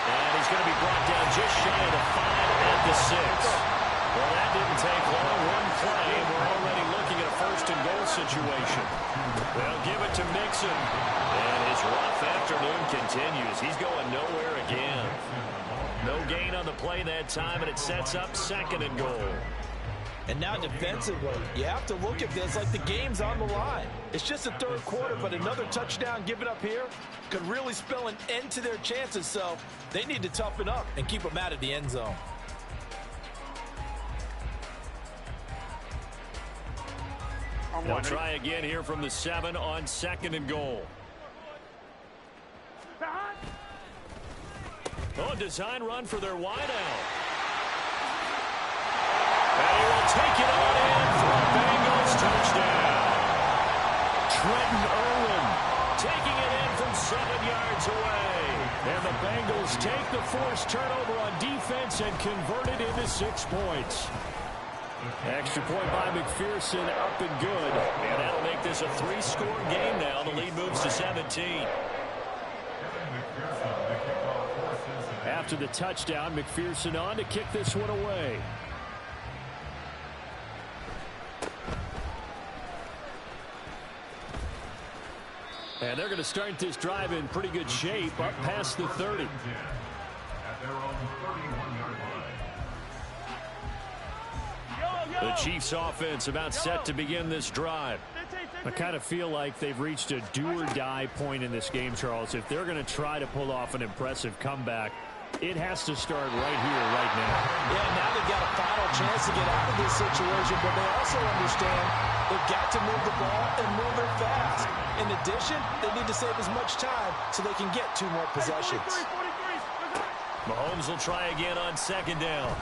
And he's going to be brought down just shy of the 5 at the 6. Well, that didn't take long. One play, and we're already looking at a first-and-goal situation. They'll give it to Mixon. And his rough afternoon continues. He's going nowhere again. No gain on the play that time, and it sets up 2nd and goal. And now defensively, you have to look at this like the game's on the line. It's just the 3rd quarter, but another touchdown given up here could really spell an end to their chances, so they need to toughen up and keep them out of the end zone. They'll try again here from the 7 on 2nd and goal. Oh, design run for their wideout. And he will take it on in for a Bengals touchdown. Trenton Irwin taking it in from 7 yards away. And the Bengals take the forced turnover on defense and convert it into 6 points. Extra point by McPherson, up and good. And that'll make this a 3-score game now. The lead moves to 17. After the touchdown, McPherson on to kick this one away. And they're going to start this drive in pretty good shape, up past the 30. At their own 31-yard line. The Chiefs offense about set to begin this drive. I kind of feel like they've reached a do-or-die point in this game, Charles. If they're going to try to pull off an impressive comeback, it has to start right here, right now. Yeah, now they've got a final chance to get out of this situation, but they also understand they've got to move the ball and move it fast. In addition, they need to save as much time so they can get 2 more possessions. Mahomes will try again on 2nd down.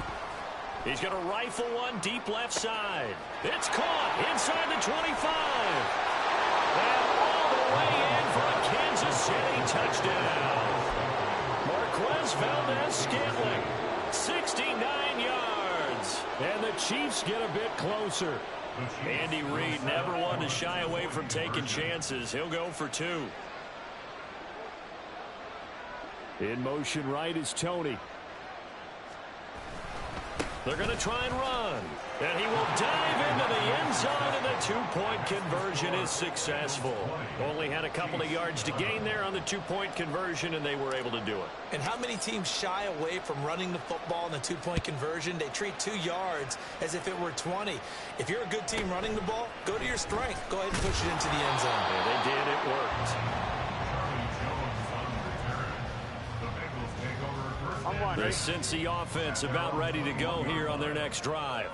He's going to rifle one deep left side. It's caught inside the 25. And all the way in for a Kansas City touchdown. Marquez Valdez-Scantling, 69 yards. And the Chiefs get a bit closer. Andy Reid never one to shy away from taking chances. He'll go for 2. In motion right is Tony. They're going to try and run. And he will dive into the end zone, and the 2-point conversion is successful. Only had a couple of yards to gain there on the 2-point conversion, and they were able to do it. And how many teams shy away from running the football in the 2-point conversion? They treat 2 yards as if it were 20. If you're a good team running the ball, go to your strength. Go ahead and push it into the end zone. Yeah, they did. It worked. The Cincy offense about ready to go here on their next drive.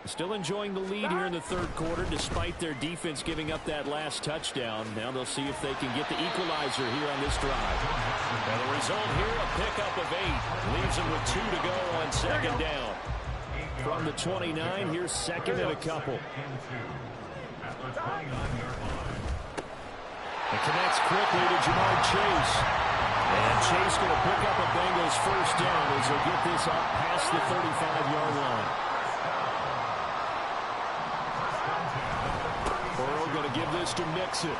Still enjoying the lead here in the 3rd quarter despite their defense giving up that last touchdown. Now they'll see if they can get the equalizer here on this drive. And the result here, a pickup of 8. Leaves them with 2 to go on 2nd down. From the 29, here's 2nd and a couple. It connects quickly to Jamar Chase. And Chase going to pick up a Bengals first down as he'll get this up past the 35-yard line. Burrow going to give this to Mixon.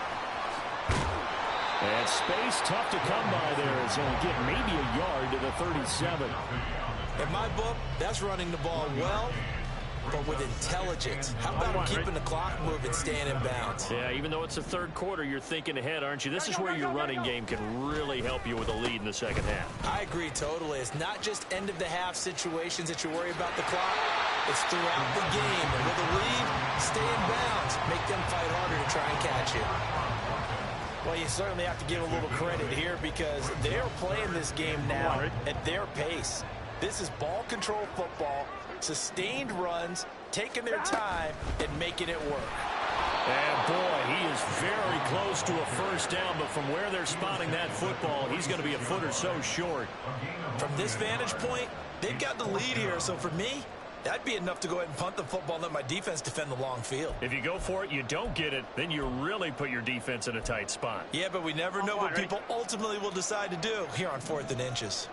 And space tough to come by there as he'll get maybe a yard to the 37. In my book, that's running the ball well, but with intelligence. How about keeping the clock moving, staying in bounds? Yeah, even though it's the 3rd quarter, you're thinking ahead, aren't you? This is where your running game can really help you with a lead in the 2nd half. I agree totally. It's not just end-of-the-half situations that you worry about the clock. It's throughout the game. And with a lead, stay in bounds. Make them fight harder to try and catch you. Well, you certainly have to give a little credit here because they're playing this game now at their pace. This is ball control football, sustained runs, taking their time, and making it work. And boy, he is very close to a first down, but from where they're spotting that football, he's going to be a foot or so short. From this vantage point, they've got the lead here, so for me, that'd be enough to go ahead and punt the football and let my defense defend the long field. If you go for it, you don't get it, then you really put your defense in a tight spot. Yeah, but we never know what people ultimately will decide to do here on 4th and inches.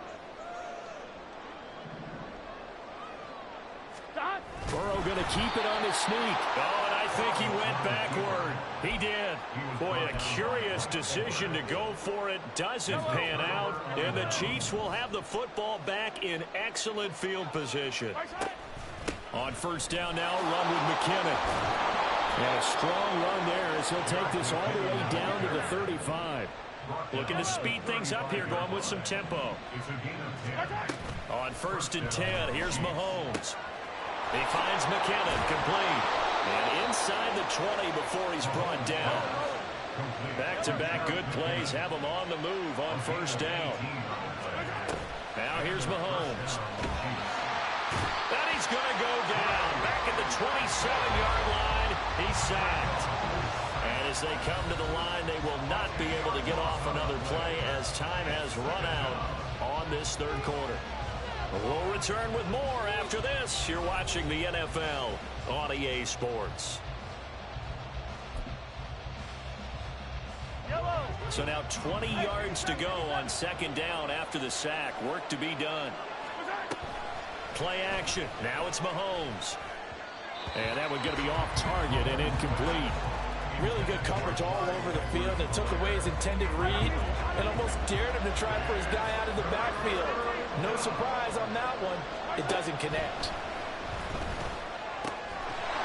Burrow going to keep it on his sneak. Oh, and I think he went backward. He did. Boy, a curious decision to go for it. Doesn't pan out. And the Chiefs will have the football back in excellent field position. On first down now, run with McKinnon. And a strong run there as he'll take this all the way down to the 35. Looking to speed things up here, going with some tempo. On first and 10, here's Mahomes. He finds McKinnon, complete. And inside the 20 before he's brought down. Back-to-back good plays have him on the move on first down. Now here's Mahomes. And he's going to go down. Back at the 27-yard line, he's sacked. And as they come to the line, they will not be able to get off another play as time has run out on this third quarter. We'll return with more after this. You're watching the NFL on EA Sports. So now 20 yards to go on second down after the sack. Work to be done. Play action. Now it's Mahomes. And that one going to be off target and incomplete. Really good coverage all over the field. It took away his intended read and almost dared him to try for his guy out of the backfield. No surprise on that one. It doesn't connect.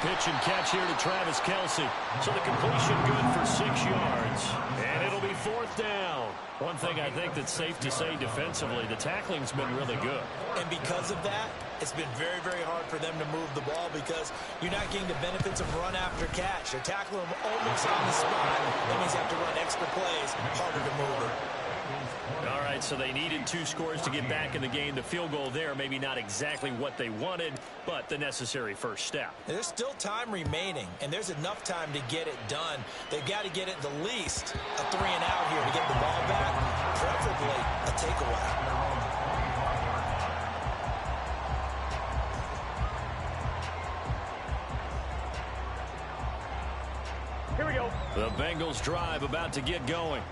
Pitch and catch here to Travis Kelce. So the completion good for 6 yards. And it'll be fourth down. One thing I think that's safe to say defensively, the tackling's been really good. And because of that, it's been very, very hard for them to move the ball because you're not getting the benefits of run after catch. They're tackling them almost on the spot. That means you have to run extra plays, harder to move it. All right, so they needed 2 scores to get back in the game. The field goal there, maybe not exactly what they wanted, but the necessary first step. There's still time remaining, and there's enough time to get it done. They've got to get it the least a 3-and-out here to get the ball back, preferably a takeaway. Here we go. The Bengals drive about to get going.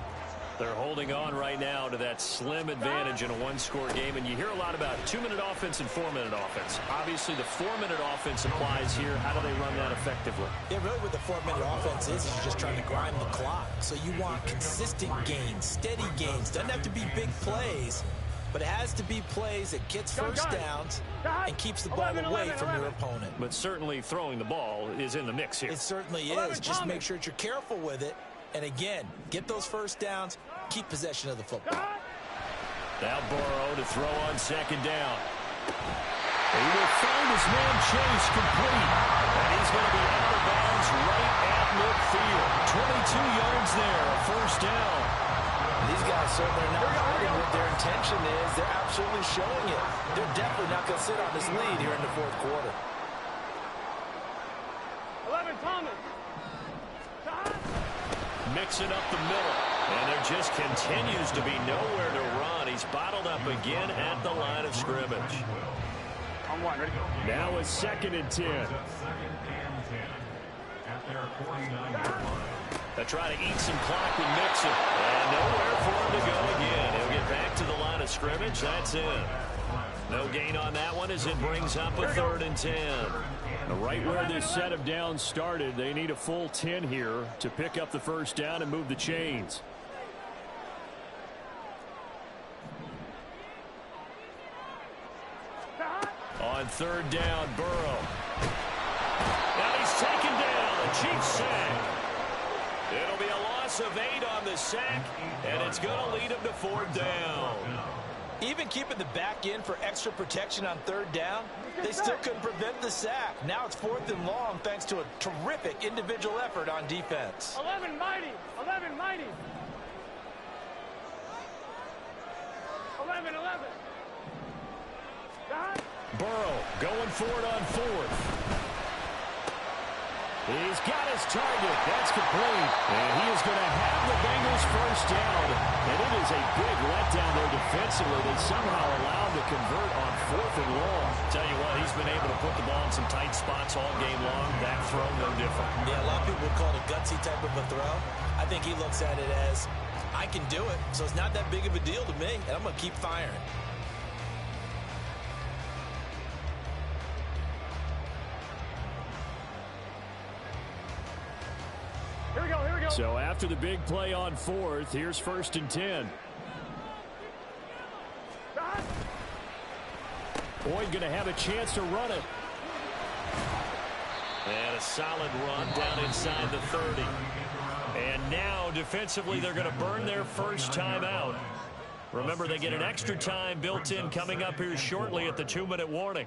They're holding on right now to that slim advantage in a one-score game, and you hear a lot about 2-minute offense and 4-minute offense. Obviously, the 4-minute offense applies here. How do they run that effectively? Yeah, really what the 4-minute offense is you're just trying to grind the clock. So you want consistent gains, steady gains. Doesn't have to be big plays, but it has to be plays that gets first downs and keeps the ball away from your opponent. But certainly throwing the ball is in the mix here. It certainly is. Just make sure that you're careful with it. And again, get those first downs, keep possession of the football. Now Burrow to throw on second down. He will find his man Chase complete. And he's going to be out of bounds right at midfield. 22 yards there, a first down. These guys certainly are not hiding what their intention is. They're absolutely showing it. They're definitely not going to sit on this lead here in the fourth quarter. 11, Thomas. Mixing up the middle. And there just continues to be nowhere to run. He's bottled up again at the line of scrimmage. On one, ready? Now it's 2nd and 10. Second and 10 at their 49-yard line. They try to eat some clock with Mixon. And nowhere for him to go again. He'll get back to the line of scrimmage. That's it. No gain on that one as it brings up a 3rd and 10. Right where this set of downs started, they need a full 10 here to pick up the first down and move the chains. On 3rd down, Burrow. Now he's taken down. A Chiefs sack. It'll be a loss of 8 on the sack, and it's going to lead him to 4th down. Even keeping the back in for extra protection on 3rd down, they still couldn't prevent the sack. Now it's 4th and long thanks to a terrific individual effort on defense. 11, mighty. 11, mighty. 11. Burrow going for it on 4th. He's got his target. That's complete. And he is going to have the Bengals first down. And it is a big letdown there defensively. They somehow allowed to convert on 4th and long. Tell you what, he's been able to put the ball in some tight spots all game long. That throw, no different. Yeah, a lot of people would call it a gutsy type of a throw. I think he looks at it as, I can do it, so it's not that big of a deal to me, and I'm going to keep firing. So after the big play on 4th, here's 1st and 10. Boyd going to have a chance to run it. And a solid run down inside the 30. And now, defensively, they're going to burn their first timeout. Remember, they get an extra time built in coming up here shortly at the 2-minute warning.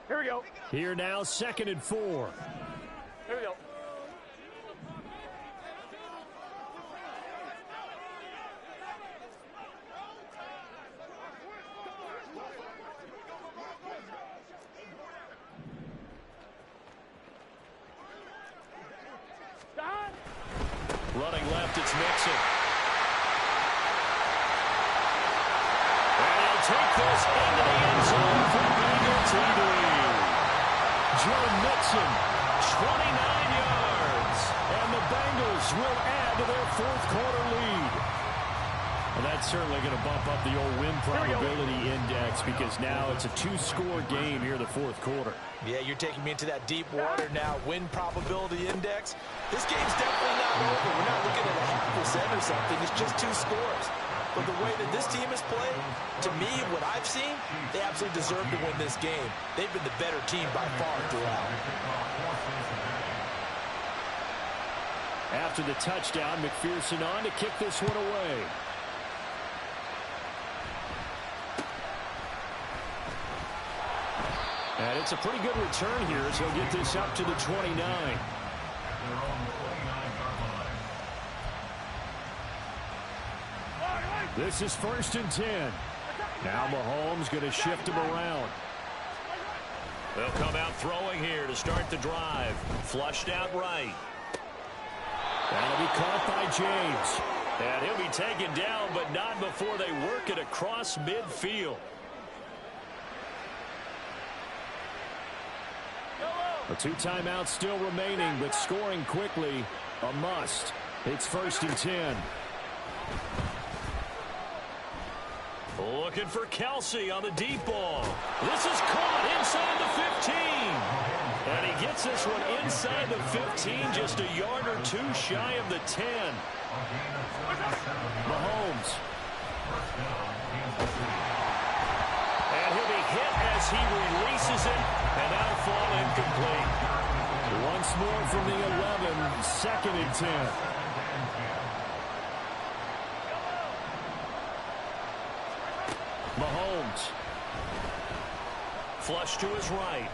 Here we go. Here now, 2nd and 4. Here we go. Running left, it's Mixon. And he'll take this into the end zone for Bengal TD. Joe Mixon, 29 yards. and the Bengals will add to their 4th quarter lead. Well, that's certainly going to bump up the old win probability index because now it's a 2-score game here in the 4th quarter. Yeah, you're taking me into that deep water now. Win probability index. This game's definitely not over. We're not looking at a 0.5% or something. It's just 2 scores. But the way that this team has played, to me, what I've seen, they absolutely deserve to win this game. They've been the better team by far throughout. After the touchdown, McPherson on to kick this one away. And it's a pretty good return here as he'll get this up to the 29. This is 1st and 10. Now Mahomes going to shift him around. They'll come out throwing here to start the drive. Flushed out right. That'll be caught by James. And he'll be taken down, but not before they work it across midfield. A 2 timeouts still remaining, but scoring quickly, a must. It's 1st and 10. Looking for Kelsey on the deep ball. This is caught inside the 15. And he gets this one inside the 15, just a yard or 2 shy of the 10. Mahomes. And he'll be hit as he releases it, and that'll fall incomplete. Once more from the 11, 2nd and 10. Mahomes. Flush to his right.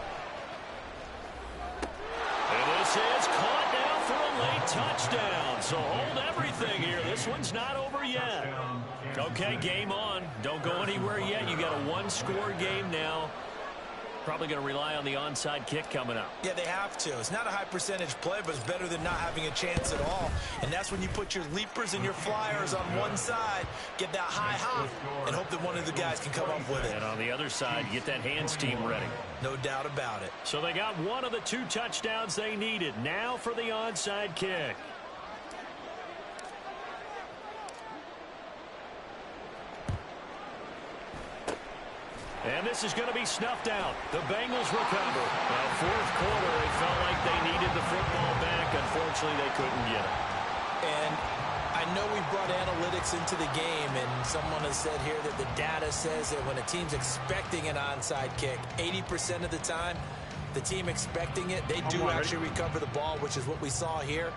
And this is caught now for a late touchdown. So hold everything here. This one's not over yet. Okay, game on. Don't go anywhere yet. You got a 1-score game now. Probably going to rely on the onside kick coming up. Yeah, they have to. It's not a high percentage play, but it's better than not having a chance at all. And that's when you put your leapers and your flyers on one side, get that high hop, and hope that one of the guys can come up with it. And on the other side, get that hands team ready. No doubt about it. So they got one of the 2 touchdowns they needed. Now for the onside kick. And this is going to be snuffed out. The Bengals recover. Now, 4th quarter, it felt like they needed the football back. Unfortunately, they couldn't get it. And I know we brought analytics into the game, and someone has said here that the data says that when a team's expecting an onside kick, 80% of the time, the team expecting it, they do actually recover the ball, which is what we saw here.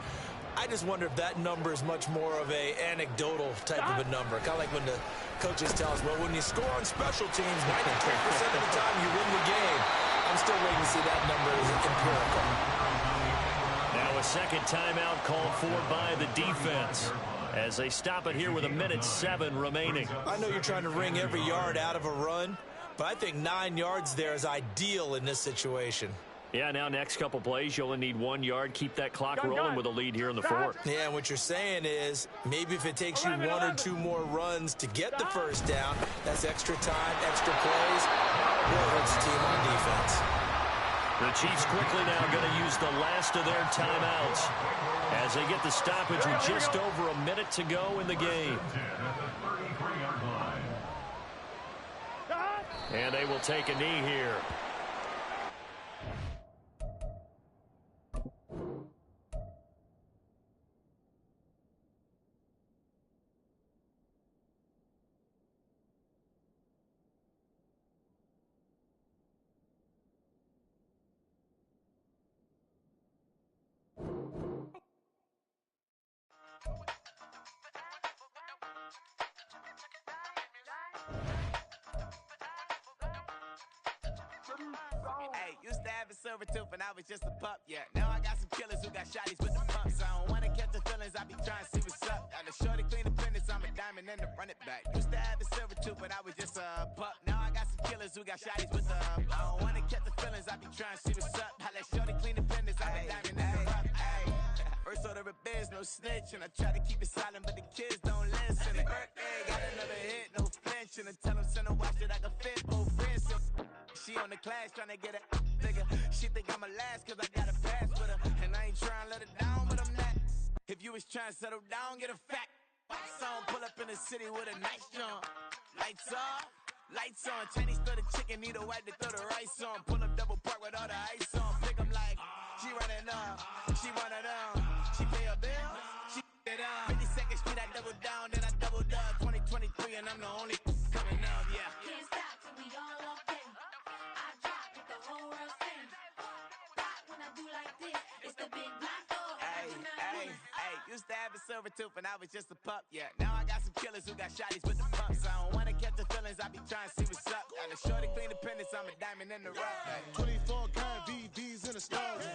I just wonder if that number is much more of a anecdotal type of a number. Kind of like when the coaches tell us, well, when you score on special teams, 93% of the time you win the game. I'm still waiting to see that number is empirical. Now a 2nd timeout called for by the defense as they stop it here with 1:07 remaining. I know you're trying to wring every yard out of a run, but I think 9 yards there is ideal in this situation. Yeah, now next couple plays, you only need 1 yard. Keep that clock rolling with a lead here in the 4th. Yeah, and what you're saying is maybe if it takes you 1 or 2 more runs to get the first down, that's extra time, extra plays. Really hurts the team on defense. The Chiefs quickly now going to use the last of their timeouts as they get the stoppage with just over a minute to go in the game. And they will take a knee here. Used to have a silver tooth and I was just a pup, yeah. Now I got some killers who got shotties with the pumps. I don't wanna catch the feelings, I be trying to see what's up. Got the shorty clean the fitness, I'm a diamond and to run it back. Used to have a silver tooth but I was just a pup. Now I got some killers who got shotties with the I don't wanna catch the feelings, I be trying to see what's up. I let shorty clean the fitness, I'm a diamond and to run it back. First order of biz, no snitch, and I try to keep it silent, but the kids don't listen. And birthday, got another hit, no flinch, and I tell them send a watch that I can fit both wrists. She on the class trying to get a nigga. She think I'm a last cause I got a pass with her, and I ain't trying to let her down, but I'm not. If you was trying to settle down, get a fat song, pull up in the city with a nice jump. Lights off, lights on. Chinese throw the chicken, need a wipe to throw the rice on. Pull up double park with all the ice on. Pick 'em like she running up, she running up. She pay her bills, she it up. 52nd Street, I double down, then I doubled up. 2023, and I'm the only coming up, yeah. Can't stop till we all walk in. I drop with the whole world sing. Rock when I do like this, it's the big black door. Hey, used to have a silver tooth and I was just a pup, yeah. Now I got some killers who got shotties with the pumps. I don't wanna catch the feelings, I be trying to see what's up. Got a shorty clean the pennies, I'm a diamond in the rough. 24 karat VVs in the stars.